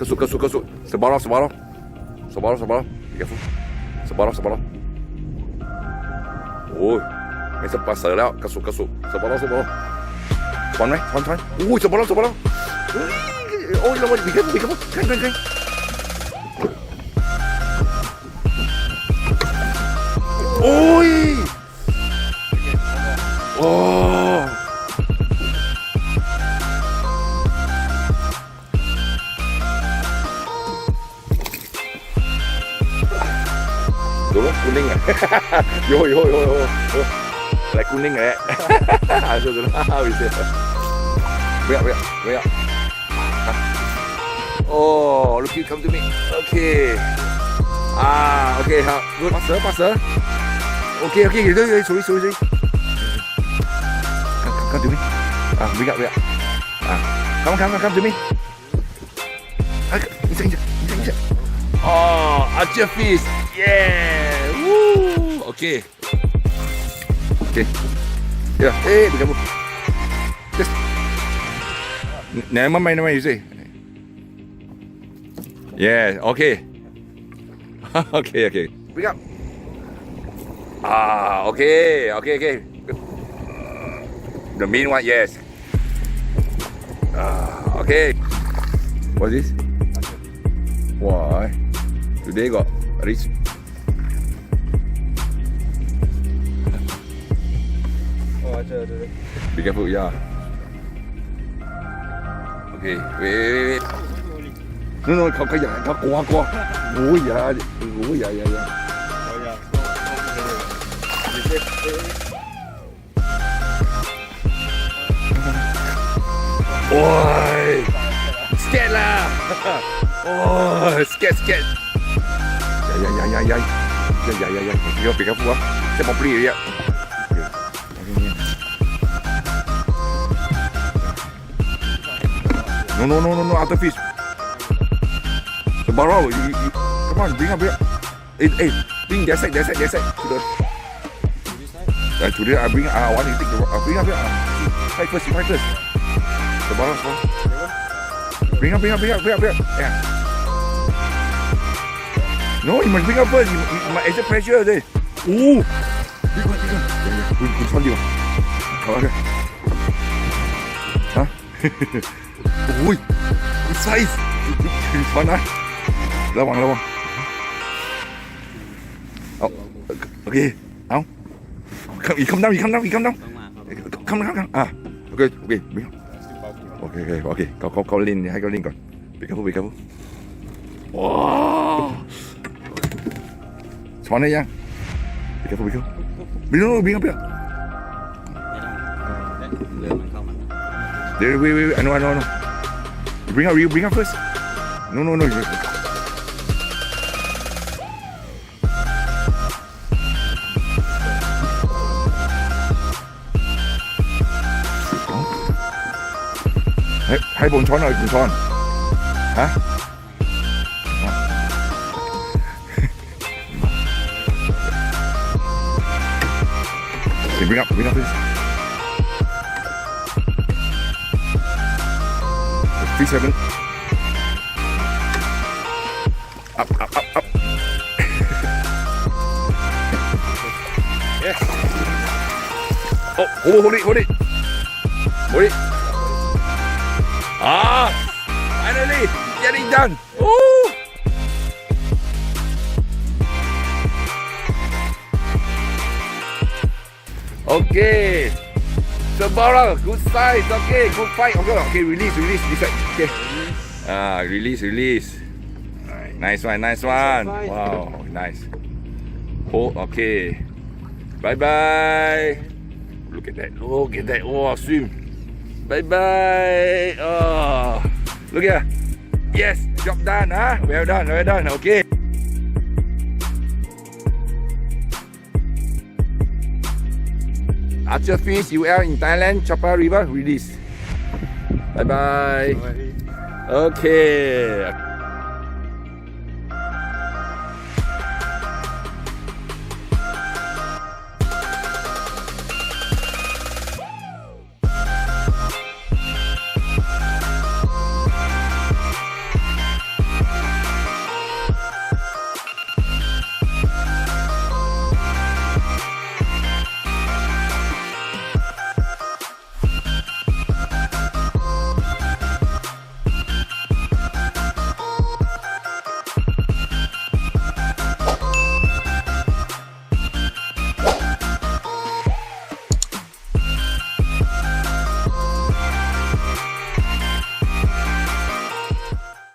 Kasut. Sebarang. Be careful. Sebarang. Oh, ไม่สปาเซอร์แล้วกระสุนสบอลถอนไหมถอนอุ้ยสบอลโอ้ยเราบีกันกันโอ้ยโอ้ดูแล้วกูนิ่งอ่ะโยอะไรกูนิ่งเลยสุดๆวิเศษเบี้ยโอ้ look you come to me โอเคโอเคครับ good passer โอเคเดี๋ยวsorry come to me bring up come to me inside at your feet yeah woo okay yeah be careful just never mind you say yeah okay bring up okay the mean one yes okay what's this why today got rich be careful yeah okay wait no เขาขยันเขากลัวโอ้ยอย่าโอ้ยสเก็ตล่ะโอ้ยสเก็ตอย่าไปกับพวกจะมาปรีเนี่ยno after fish the barrel you come on bring up here hey bring that side today I bring I want to take the bring up here fight first the barrel bring up yeah no you must bring up first you must exert pressure there big oneคุณช้อนดีกว่าเอาเลยฮะโอ้ยไซส์ช้อนนะระวังเอาโอเคเอาอีกคำน้ำโอเคเขาเล่นให้เขาเล่นก่อนไปครับว้าวช้อนได้ยังไปครับไม่รู้บิงครับเพื่อนเดี๋ยวI know bring up first noให้บนช้อนหน่อยคุณช้อนฮะbring up please 37 up yes hold it finally getting done okay Sebarang good size okay good fight okay release this side okay release nice one wow nice okay bye look at that oh swim bye look here yes job done well done okay After fish UL in Thailand, Chaophraya River, release. Bye. Okay.